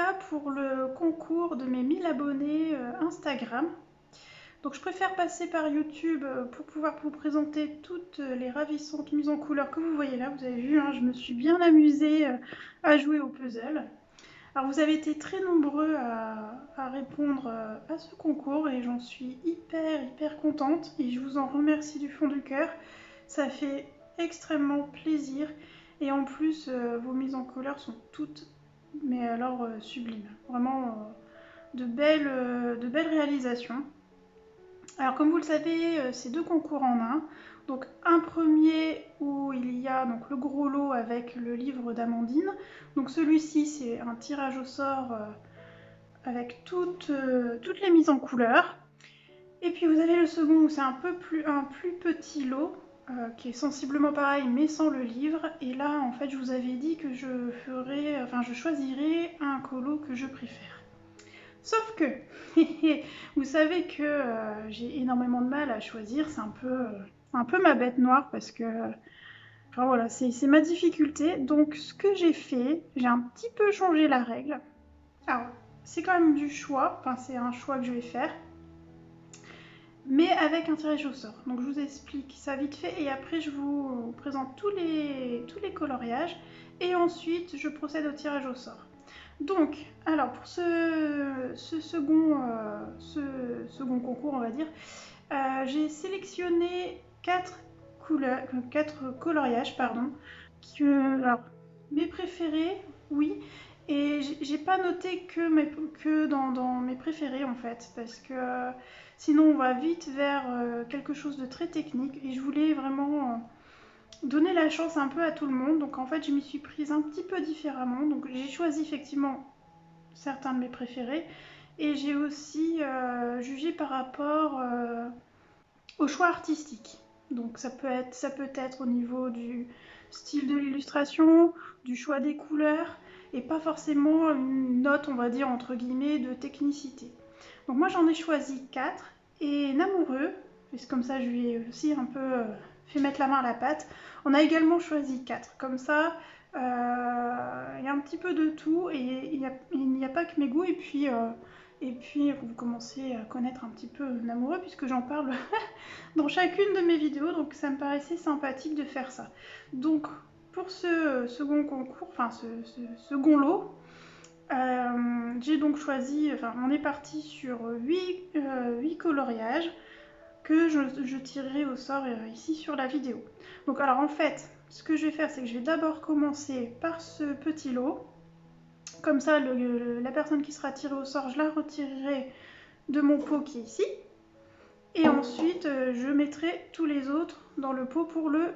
là pour le concours de mes 1000 abonnés Instagram. Donc je préfère passer par YouTube pour pouvoir vous présenter toutes les ravissantes mises en couleur que vous voyez là. Vous avez vu, hein, je me suis bien amusée à jouer au puzzle. Alors vous avez été très nombreux à répondre à ce concours et j'en suis hyper contente et je vous en remercie du fond du cœur. Ça fait extrêmement plaisir et en plus vos mises en couleur sont toutes, mais alors sublimes. Vraiment de belles réalisations. Alors comme vous le savez, c'est 2 concours en un. Donc un premier où il y a donc le gros lot avec le livre d'Amandine. Donc celui-ci c'est un tirage au sort avec toutes les mises en couleur. Et puis vous avez le second où c'est un plus petit lot qui est sensiblement pareil mais sans le livre. Et là en fait je vous avais dit que je choisirais un colo que je préfère. Sauf que, vous savez que j'ai énormément de mal à choisir, c'est un peu ma bête noire parce que, enfin voilà, c'est ma difficulté. Donc ce que j'ai fait, j'ai un petit peu changé la règle. Alors, c'est quand même du choix, enfin c'est un choix que je vais faire, mais avec un tirage au sort. Donc je vous explique ça vite fait et après je vous présente tous les coloriages et ensuite je procède au tirage au sort. Donc, alors pour ce second concours, on va dire, j'ai sélectionné 4 coloriages, pardon, alors, mes préférés, oui, et j'ai pas noté que dans mes préférés en fait, parce que sinon on va vite vers quelque chose de très technique, et je voulais vraiment donner la chance un peu à tout le monde. Donc en fait je m'y suis prise un petit peu différemment. Donc j'ai choisi effectivement certains de mes préférés et j'ai aussi jugé par rapport au choix artistique. Donc ça peut être au niveau du style de l'illustration, du choix des couleurs et pas forcément une note, on va dire entre guillemets, de technicité. Donc moi j'en ai choisi 4 et Namoureux, puisque comme ça je lui ai aussi un peu fait mettre la main à la pâte. On a également choisi 4, comme ça il y a un petit peu de tout et il n'y a pas que mes goûts. Et puis vous commencez à connaître un petit peu Namoureux puisque j'en parle dans chacune de mes vidéos, donc ça me paraissait sympathique de faire ça. Donc pour ce second concours, enfin ce second lot, j'ai donc choisi, enfin on est parti sur 8 coloriages que je tirerai au sort ici sur la vidéo. Donc alors en fait, ce que je vais faire, c'est que je vais d'abord commencer par ce petit lot. Comme ça, la personne qui sera tirée au sort, je la retirerai de mon pot qui est ici. Et ensuite, je mettrai tous les autres dans le pot pour le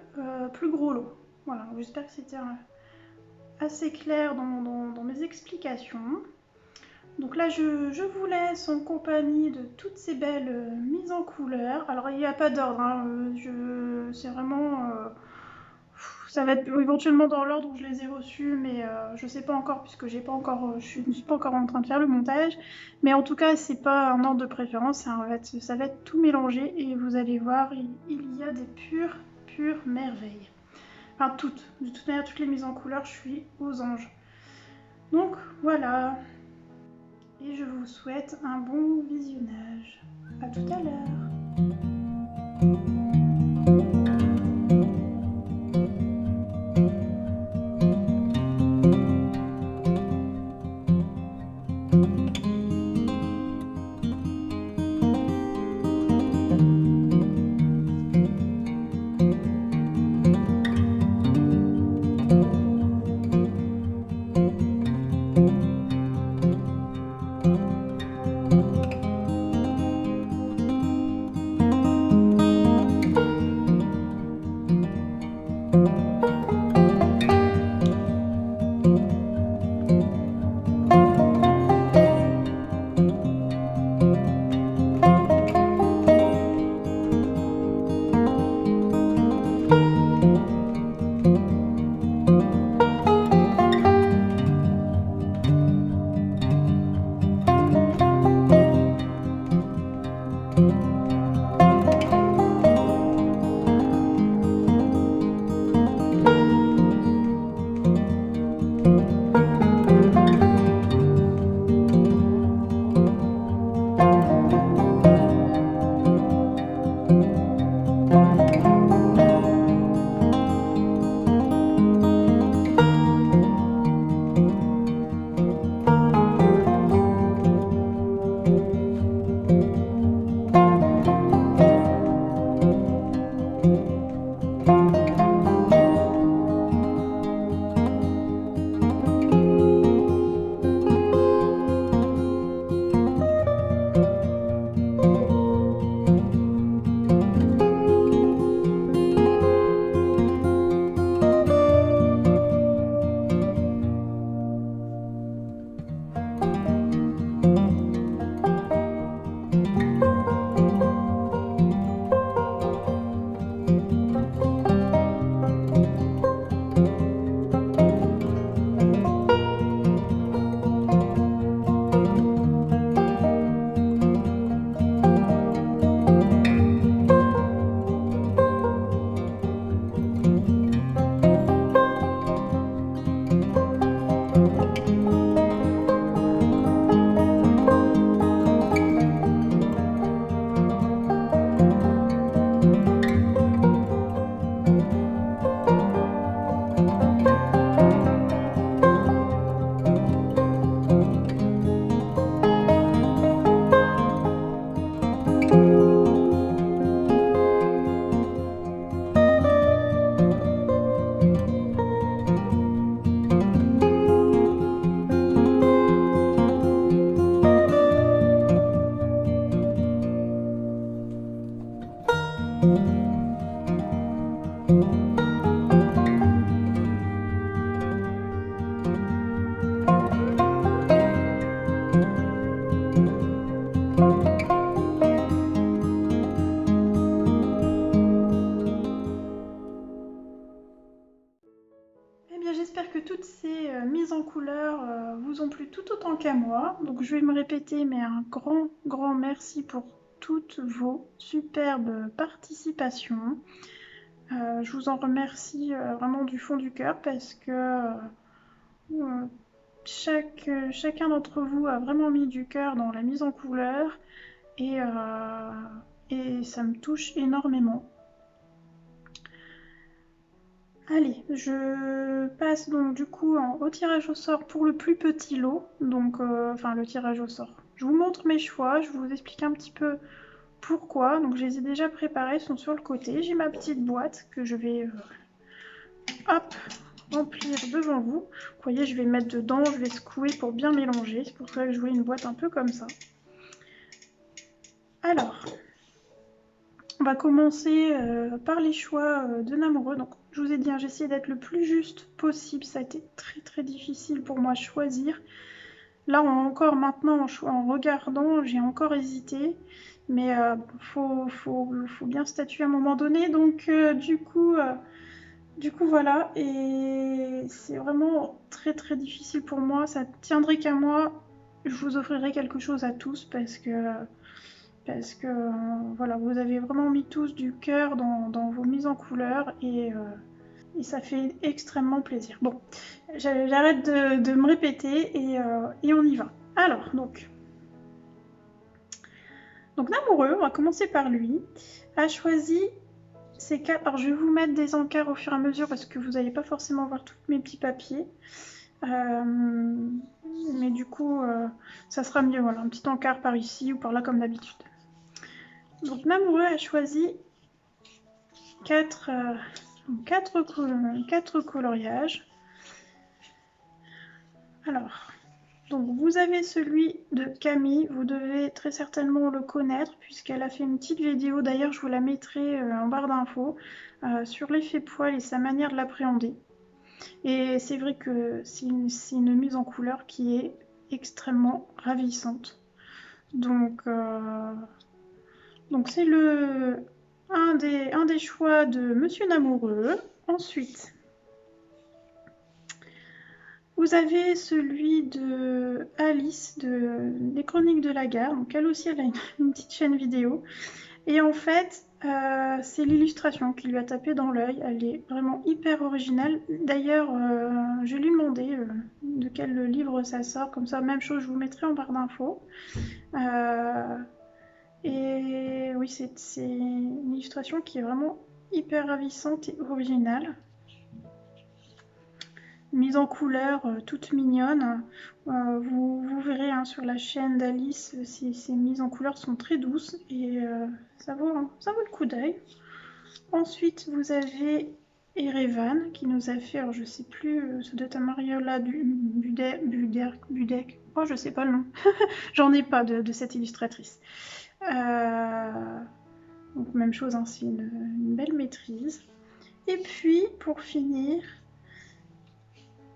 plus gros lot. Voilà, j'espère que c'était assez clair dans mes explications. Donc là, je vous laisse en compagnie de toutes ces belles mises en couleur. Alors, il n'y a pas d'ordre, hein, c'est vraiment... ça va être éventuellement dans l'ordre où je les ai reçus, mais je ne sais pas encore puisque je ne suis pas encore en train de faire le montage. Mais en tout cas, c'est pas un ordre de préférence, ça va être tout mélangé et vous allez voir, il y a des pures merveilles. Enfin, de toute manière, toutes les mises en couleur, je suis aux anges. Donc voilà. Et je vous souhaite un bon visionnage. À tout à l'heure. Eh bien, j'espère que toutes ces mises en couleur vous ont plu tout autant qu'à moi. Donc, je vais me répéter, mais un grand merci pour toutes vos superbes participations. Je vous en remercie vraiment du fond du cœur parce que chacun d'entre vous a vraiment mis du cœur dans la mise en couleur et, et ça me touche énormément. Allez, je passe donc du coup au tirage au sort pour le plus petit lot, donc enfin le tirage au sort. Je vous montre mes choix, je vous explique un petit peu pourquoi. Donc je les ai déjà préparés, ils sont sur le côté. J'ai ma petite boîte que je vais hop, remplir devant vous. Vous voyez, je vais mettre dedans, je vais secouer pour bien mélanger. C'est pour ça que je voulais une boîte un peu comme ça. Alors, on va commencer par les choix de Namoureux. Donc, je vous ai dit, hein, j'ai essayé d'être le plus juste possible. Ça a été très difficile pour moi de choisir. Là, encore maintenant, en regardant, j'ai encore hésité. Mais faut bien statuer à un moment donné. Donc, du coup, voilà. Et c'est vraiment très difficile pour moi. Ça tiendrait qu'à moi. Je vous offrirai quelque chose à tous parce que voilà, vous avez vraiment mis tous du cœur dans vos mises en couleur et ça fait extrêmement plaisir. Bon, j'arrête de me répéter et on y va. Alors, donc Namoureux, on va commencer par lui, a choisi ces 4... Alors, je vais vous mettre des encarts au fur et à mesure parce que vous n'allez pas forcément voir tous mes petits papiers. Mais du coup, ça sera mieux, voilà, un petit encart par ici ou par là comme d'habitude. Donc Namoureux a choisi 4 coloriages. Alors, donc vous avez celui de Camille, vous devez très certainement le connaître puisqu'elle a fait une petite vidéo, d'ailleurs je vous la mettrai en barre d'infos, sur l'effet poil et sa manière de l'appréhender. Et c'est vrai que c'est une mise en couleur qui est extrêmement ravissante. Donc c'est un des choix de Monsieur Namoureux. Ensuite, vous avez celui de Alice des Chroniques de la Gare. Donc elle aussi, elle a une petite chaîne vidéo. Et en fait, c'est l'illustration qui lui a tapé dans l'œil. Elle est vraiment hyper originale. D'ailleurs, je lui ai demandé de quel livre ça sort. Comme ça, même chose, je vous mettrai en barre d'infos. Et oui, c'est une illustration qui est vraiment hyper ravissante et originale. Mise en couleur, toute mignonne. Vous verrez hein, sur la chaîne d'Alice, ces mises en couleur sont très douces et ça vaut le coup d'œil. Ensuite, vous avez Erevan qui nous a fait, alors je sais plus, ça doit être un Mariola Budek. Oh, je sais pas le nom. J'en ai pas de cette illustratrice. Donc même chose, hein, c'est une belle maîtrise. Et puis, pour finir,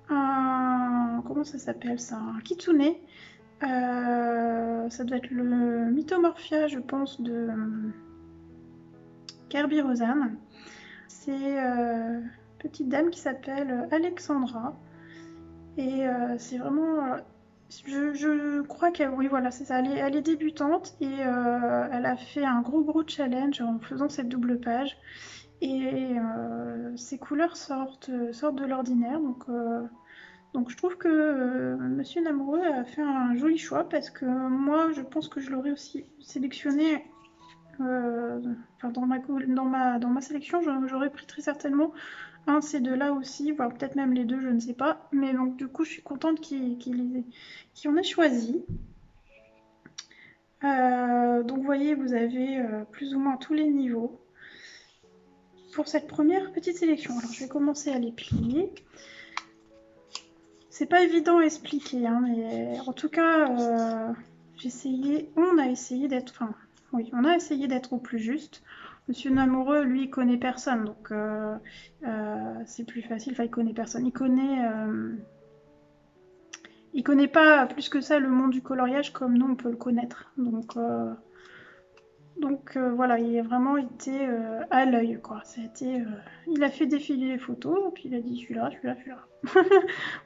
comment ça s'appelle ça? Un kitsune. Ça doit être le Mythomorphia, je pense, de Kirby Rosanne. C'est une petite dame qui s'appelle Alexandra. Et c'est vraiment... je crois qu'elle... Oui, voilà, c'est ça. Elle est débutante et elle a fait un gros challenge en faisant cette double page. Et ses couleurs sortent de l'ordinaire. Donc je trouve que Monsieur Namoureux a fait un joli choix parce que moi, je pense que je l'aurais aussi sélectionné... dans ma sélection, j'aurais pris très certainement un de ces deux-là aussi, voire peut-être même les deux, je ne sais pas. Mais donc du coup, je suis contente qu'il en ait choisi. Donc vous voyez, vous avez plus ou moins tous les niveaux pour cette première petite sélection. Alors je vais commencer à les plier. C'est pas évident à expliquer, hein, mais en tout cas, on a essayé d'être au plus juste. Monsieur Namoureux, lui, il connaît personne, donc c'est plus facile. Enfin, il connaît personne. Il connaît pas plus que ça le monde du coloriage comme nous on peut le connaître. Donc voilà, il a vraiment été à l'œil, quoi. Il a fait défiler les photos, puis il a dit celui-là, celui-là, celui-là.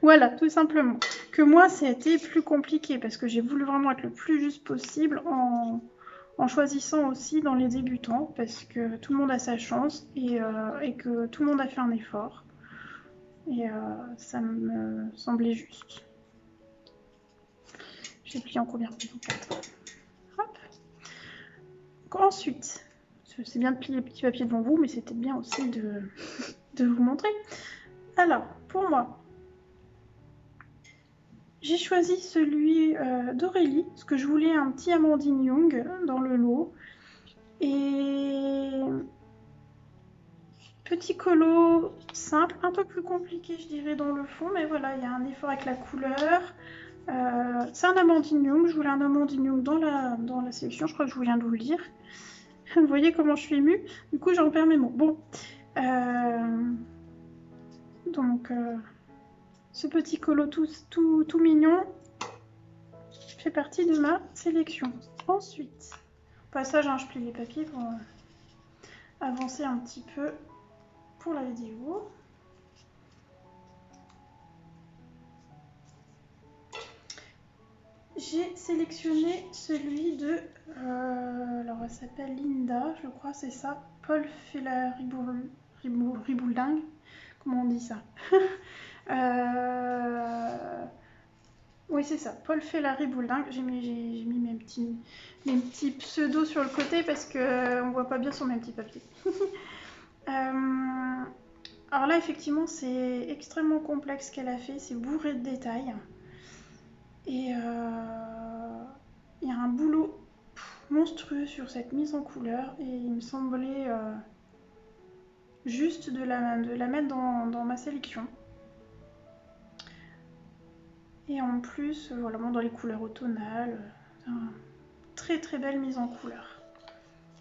Voilà, tout simplement. Que moi, ça a été plus compliqué parce que j'ai voulu vraiment être le plus juste possible en choisissant aussi dans les débutants parce que tout le monde a sa chance et que tout le monde a fait un effort. Et ça me semblait juste. J'ai plié en combien? Hop. Ensuite, c'est bien de plier les petits papiers devant vous, mais c'était bien aussi de vous montrer. Alors, pour moi, j'ai choisi celui d'Aurélie, parce que je voulais un petit Amandine Young dans le lot. Et petit colo simple, un peu plus compliqué, je dirais, dans le fond, mais voilà, il y a un effort avec la couleur. C'est un Amandine Young, je voulais un Amandine Young dans la sélection, je crois que je viens de vous le dire. Vous voyez comment je suis émue. Du coup, j'en perds mes mots. Bon. Donc, ce petit colo tout mignon fait partie de ma sélection. Ensuite, au passage, je plie les papiers pour avancer un petit peu pour la vidéo. J'ai sélectionné celui de... alors, elle s'appelle Linda, je crois, c'est ça. Paul Fella-Riboulding. Comment on dit ça? Oui, c'est ça. Paul Fella-Riboulding. J'ai mis mes petits pseudos sur le côté parce qu'on ne voit pas bien sur mes petits papiers. Alors là, effectivement, c'est extrêmement complexe ce qu'elle a fait. C'est bourré de détails. Et il y a un boulot monstrueux sur cette mise en couleur et il me semblait juste de la mettre dans ma sélection. Et en plus, voilà, bon, dans les couleurs automnales, très très belle mise en couleur.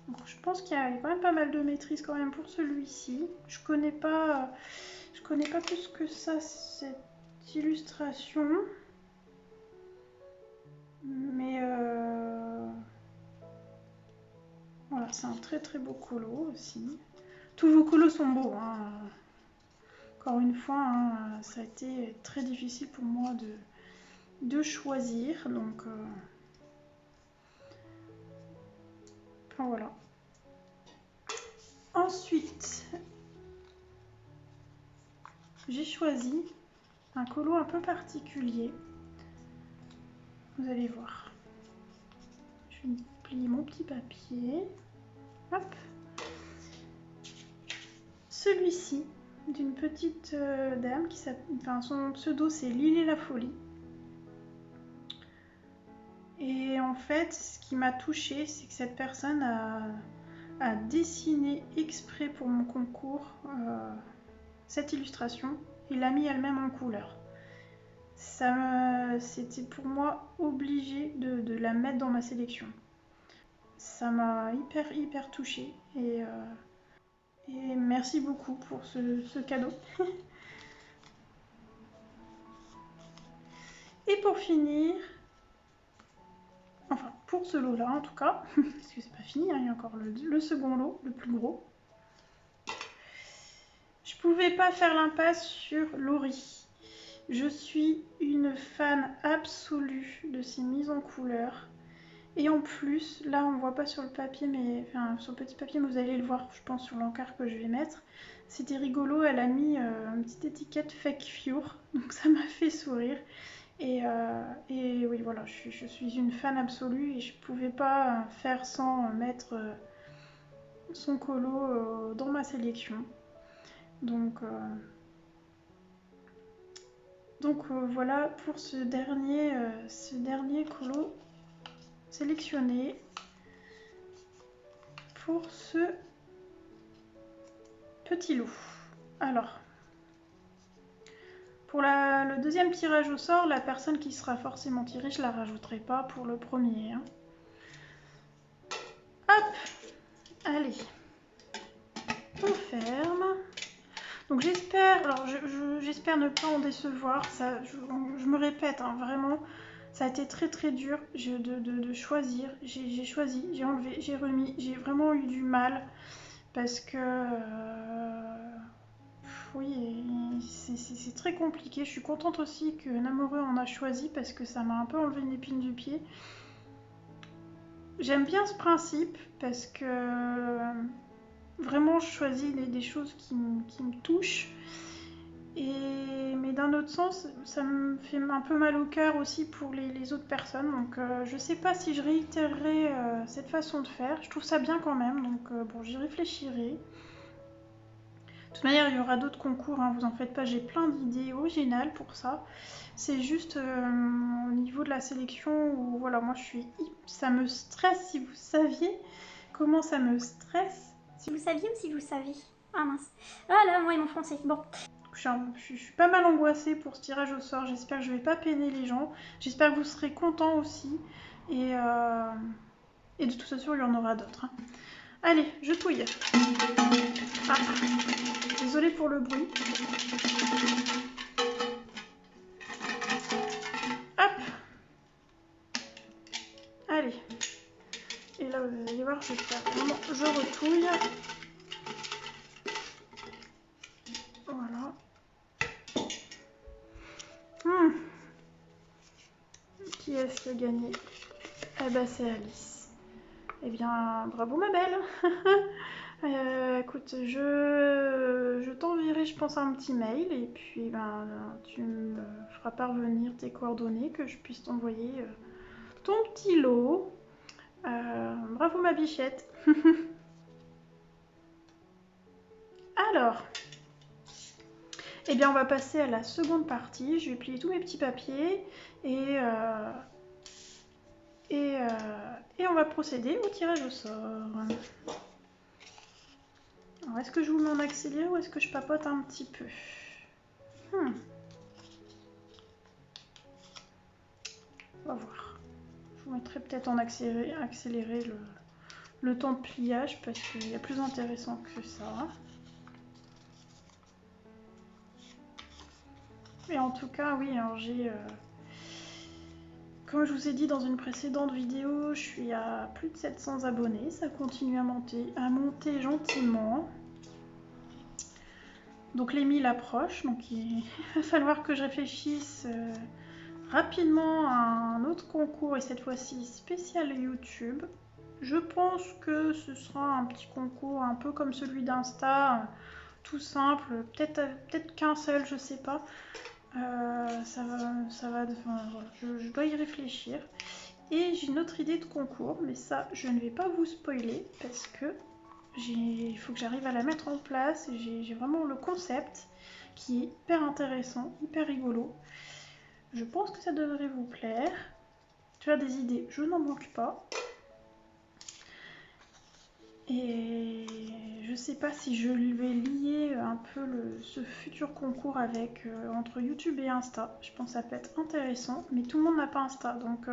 Donc, je pense qu'il y a quand même pas mal de maîtrise quand même pour celui-ci. Je connais pas plus que ça cette illustration. Mais voilà, c'est un très très beau colo aussi. Tous vos colos sont beaux, hein. Encore une fois, hein, ça a été très difficile pour moi de choisir. Donc, enfin, voilà. Ensuite, j'ai choisi un colo un peu particulier. Vous allez voir. Je vais plier mon petit papier. Hop. Celui-ci, d'une petite dame qui s'appelle... Enfin, son pseudo, c'est Lily la Folie. Et en fait, ce qui m'a touchée, c'est que cette personne a dessiné exprès pour mon concours cette illustration et l'a mis elle-même en couleur. C'était pour moi obligé de la mettre dans ma sélection. Ça m'a hyper touchée et merci beaucoup pour ce cadeau. Et pour finir, enfin pour ce lot là en tout cas, parce que c'est pas fini, hein, il y a encore le second lot, le plus gros. Je pouvais pas faire l'impasse sur Laurie. Je suis une fan absolue de ses mises en couleur. Et en plus, là on ne voit pas sur le papier, enfin sur le petit papier, mais vous allez le voir, je pense, sur l'encart que je vais mettre. C'était rigolo, elle a mis une petite étiquette Fake Fure, donc ça m'a fait sourire. Et oui, voilà, je suis une fan absolue et je ne pouvais pas faire sans mettre son colo dans ma sélection. Donc voilà pour ce dernier colo sélectionné pour ce petit lot. Alors, pour le deuxième tirage au sort, la personne qui sera forcément tirée, je ne la rajouterai pas pour le premier. Hein. Hop, allez. referme. Donc j'espère, alors j'espère ne pas en décevoir, ça, je me répète, hein, vraiment, ça a été très très dur de choisir. J'ai choisi, j'ai enlevé, j'ai remis, j'ai vraiment eu du mal parce que oui, c'est très compliqué. Je suis contente aussi que Namoreux en a choisi parce que ça m'a un peu enlevé une épine du pied. J'aime bien ce principe parce que vraiment je choisis des choses qui me touchent. Mais d'un autre sens, ça me fait un peu mal au cœur aussi pour les autres personnes. Donc je sais pas si je réitérerai cette façon de faire. Je trouve ça bien quand même, donc bon, j'y réfléchirai. De toute manière, il y aura d'autres concours, hein, vous en faites pas, j'ai plein d'idées originales pour ça. C'est juste au niveau de la sélection où voilà, moi ça me stresse si vous saviez comment ça me stresse. Si vous saviez ou si vous savez. Ah mince. Ah là, moi ils m'ont foncé. Bon. Je suis pas mal angoissée pour ce tirage au sort. J'espère que je vais pas peiner les gens. J'espère que vous serez contents aussi. Et de toute façon, il y en aura d'autres. Hein. Allez, je touille. Ah, désolée pour le bruit. Hop. Allez. Et là, vous allez voir, je vais faire vraiment, je retouille. Voilà. Qui est-ce qui a gagné? Eh ben, c'est Alice. Eh bien, bravo ma belle. Écoute, je t'enverrai, je pense, un petit mail et puis ben, tu me feras parvenir tes coordonnées que je puisse t'envoyer ton petit lot. Bravo ma bichette. Alors, eh bien on va passer à la seconde partie. Je vais plier tous mes petits papiers et on va procéder au tirage au sort. Alors, est-ce que je vous mets en accéléré ou est-ce que je papote un petit peu? On va voir. Je vous mettrai peut-être en accéléré le temps de pliage parce qu'il y a plus intéressant que ça. Et en tout cas, oui, alors j'ai... comme je vous ai dit dans une précédente vidéo, je suis à plus de 700 abonnés. Ça continue à monter gentiment. Donc les 1000 approchent, donc il va falloir que je réfléchisse rapidement à un autre concours, et cette fois-ci spécial YouTube. Je pense que ce sera un petit concours un peu comme celui d'Insta, tout simple, peut-être qu'un seul, je sais pas. Ça va je dois y réfléchir. Et j'ai une autre idée de concours, mais ça, je ne vais pas vous spoiler parce que il faut que j'arrive à la mettre en place. J'ai vraiment le concept qui est hyper intéressant, hyper rigolo. Je pense que ça devrait vous plaire. Tu as des idées, je n'en manque pas. Et je sais pas si je vais lier un peu ce futur concours avec entre YouTube et Insta. Je pense que ça peut être intéressant, mais tout le monde n'a pas Insta, donc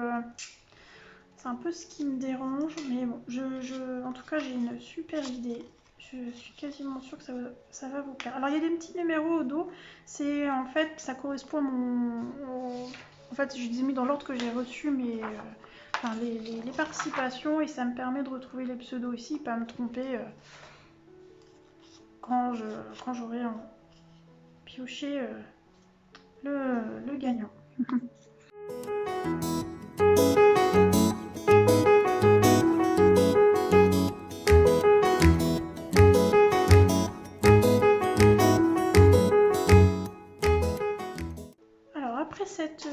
c'est un peu ce qui me dérange. Mais bon, en tout cas, j'ai une super idée. Je suis quasiment sûre que ça va vous plaire. Alors, il y a des petits numéros au dos. C'est en fait, ça correspond à en fait, je les ai mis dans l'ordre que j'ai reçu, mais enfin, les participations, et ça me permet de retrouver les pseudos ici, pas me tromper quand j'aurai pioché le gagnant. Alors après cette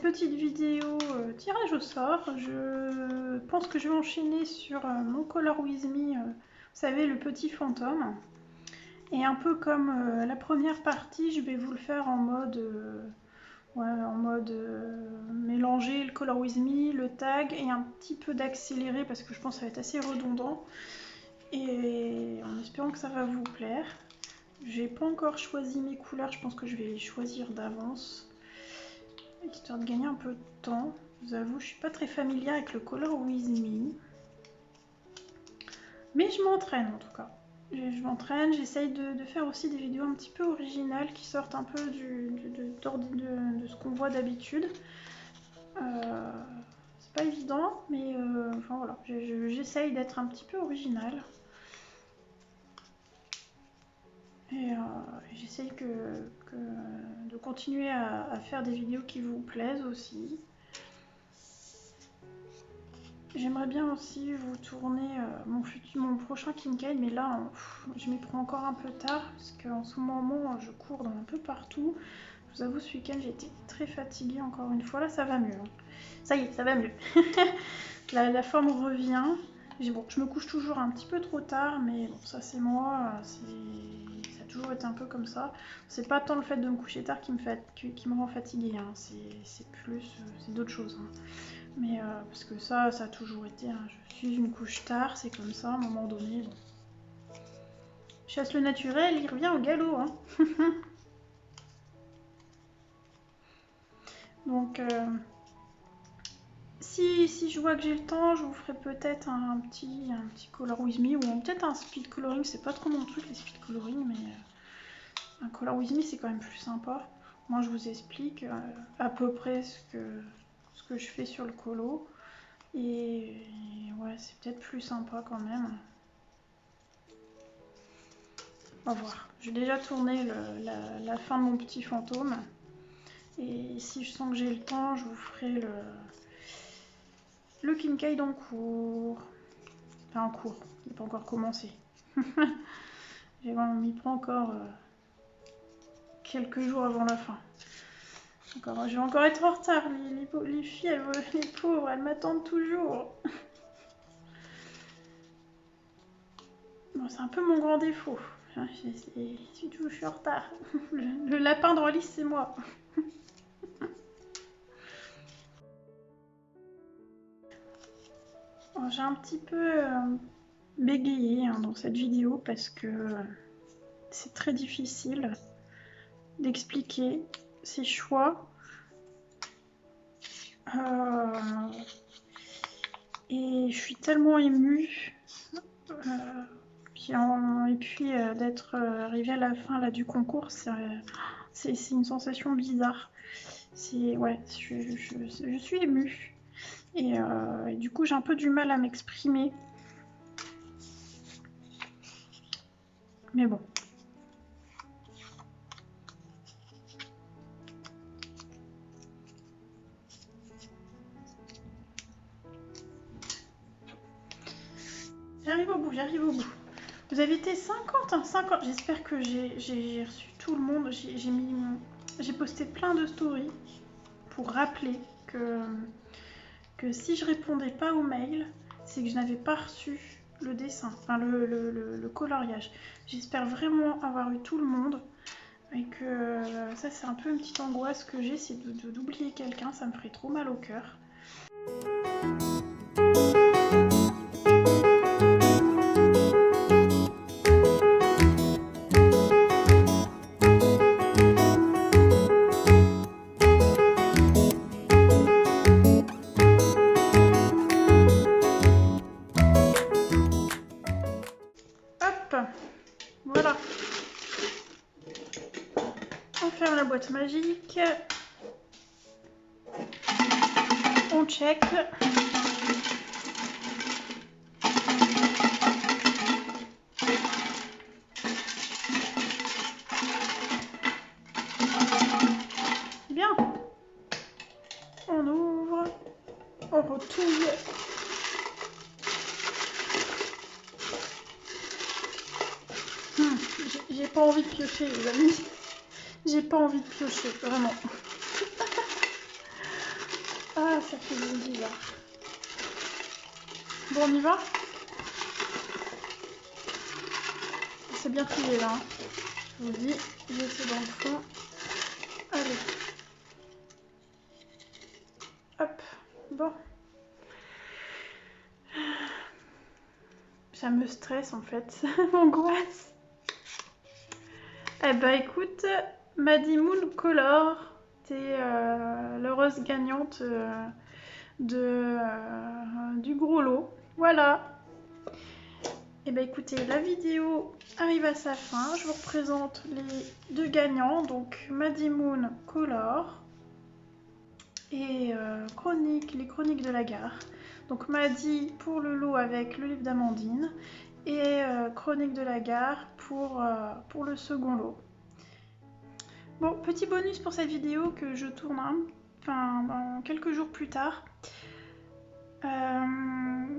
petite vidéo tirage au sort, je pense que je vais enchaîner sur mon Color With Me, vous savez, le petit fantôme. Et un peu comme la première partie, je vais vous le faire en mode, mélanger le Color With Me, le tag et un petit peu d'accéléré parce que je pense que ça va être assez redondant. Et en espérant que ça va vous plaire. J'ai pas encore choisi mes couleurs, je pense que je vais les choisir d'avance. Histoire de gagner un peu de temps. Je vous avoue, je suis pas très familière avec le Color With Me. Mais je m'entraîne en tout cas. Je m'entraîne, j'essaye de faire aussi des vidéos un petit peu originales qui sortent un peu de ce qu'on voit d'habitude. C'est pas évident, mais enfin voilà, j'essaye d'être un petit peu originale. Et j'essaye de continuer à faire des vidéos qui vous plaisent aussi. J'aimerais bien aussi vous tourner mon prochain Kincaid, mais là, je m'y prends encore un peu tard, parce qu'en ce moment, je cours dans un peu partout. Je vous avoue, ce week-end, j'ai été très fatiguée encore une fois. Là, ça va mieux. Ça y est, ça va mieux. la forme revient. Bon, je me couche toujours un petit peu trop tard, mais bon, ça c'est moi. Ça a toujours été un peu comme ça. C'est pas tant le fait de me coucher tard qui me rend fatiguée. Hein. C'est plus, c'est d'autres choses. Hein. Mais parce que ça a toujours été. Hein. Je suis une couche tard, c'est comme ça. À un moment donné, bon. Chasse le naturel, il revient au galop. Hein. Donc, si je vois que j'ai le temps, je vous ferai peut-être un petit color with me ou peut-être un speed coloring. C'est pas trop mon truc les speed coloring, mais un color with me c'est quand même plus sympa. Moi, je vous explique à peu près ce que je fais sur le colo. Et ouais, c'est peut-être plus sympa quand même. On va voir. J'ai déjà tourné la fin de mon petit fantôme. Et si je sens que j'ai le temps, je vous ferai le Kincaid en cours. Enfin en cours, il n'est pas encore commencé. On m'y prend encore quelques jours avant la fin. Je vais encore être en retard. Les filles, les pauvres, elles m'attendent toujours. Bon, c'est un peu mon grand défaut. Je suis en retard. Le lapin dans Alice, c'est moi. J'ai un petit peu bégayé hein, dans cette vidéo parce que c'est très difficile d'expliquer ses choix. Et je suis tellement émue. Et puis d'être arrivée à la fin là, du concours, c'est une sensation bizarre. Ouais, je suis émue. Et du coup, j'ai un peu du mal à m'exprimer. Mais bon. J'arrive au bout, j'arrive au bout. Vous avez été 50, hein, 50. J'espère que j'ai reçu tout le monde. J'ai posté plein de stories pour rappeler que si je répondais pas aux mails, c'est que je n'avais pas reçu le dessin, enfin le coloriage. J'espère vraiment avoir eu tout le monde. Et que ça, c'est un peu une petite angoisse que j'ai, c'est d'oublier quelqu'un, ça me ferait trop mal au cœur. Hop, voilà. On ferme la boîte magique. On check. Bien. On ouvre. On retouille. J'ai pas envie de piocher, les amis. J'ai pas envie de piocher, vraiment. Ah, ça fait bizarre. Bon, on y va? C'est bien plié là. Hein. Je vous dis, j'essaie dans le fond. Allez. Hop. Bon. Ça me stresse en fait. Ça m'angoisse. Eh ben écoute, Maddie Moon Color, t'es l'heureuse gagnante du gros lot. Voilà. Et ben écoutez, la vidéo arrive à sa fin. Je vous représente les deux gagnants, donc Maddie Moon Color et les chroniques de la gare. Donc Maddie pour le lot avec le livre d'Amandine et chronique de la gare pour le second lot. Bon, petit bonus pour cette vidéo que je tourne dans quelques jours plus tard.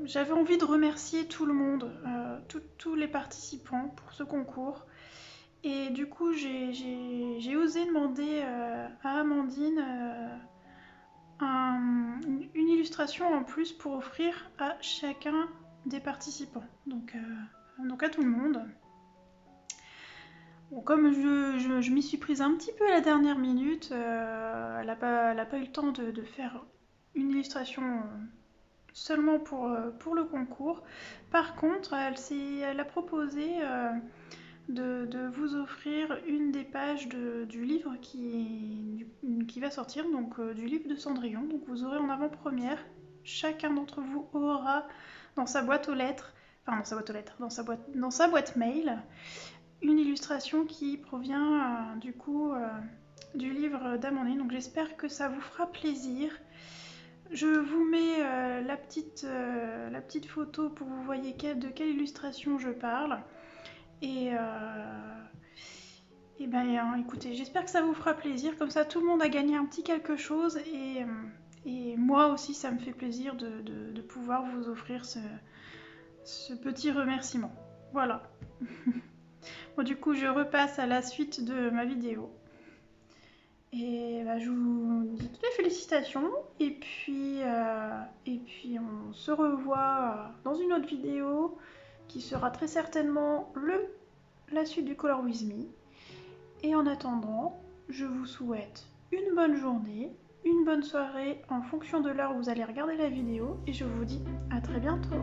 J'avais envie de remercier tout le monde, tous les participants pour ce concours. Et du coup, j'ai osé demander à Amandine une illustration en plus pour offrir à chacun des participants, donc à tout le monde. Bon, comme je m'y suis prise un petit peu à la dernière minute, elle n'a pas eu le temps de faire une illustration seulement pour le concours. Par contre, elle a proposé de vous offrir une des pages du livre qui va sortir, donc du livre de Cendrillon. Donc vous aurez en avant-première, chacun d'entre vous aura dans sa boîte aux lettres, dans sa boîte mail, une illustration qui provient du livre d'Amandine. Donc j'espère que ça vous fera plaisir. Je vous mets la petite photo pour que vous voyez de quelle illustration je parle. Et ben écoutez, j'espère que ça vous fera plaisir. Comme ça, tout le monde a gagné un petit quelque chose. Et moi aussi, ça me fait plaisir de pouvoir vous offrir ce petit remerciement. Voilà. Bon, du coup, je repasse à la suite de ma vidéo. Et je vous dis toutes les félicitations. Et puis on se revoit dans une autre vidéo qui sera très certainement la suite du Color With Me. Et en attendant, je vous souhaite une bonne journée, une bonne soirée en fonction de l'heure où vous allez regarder la vidéo. Et je vous dis à très bientôt.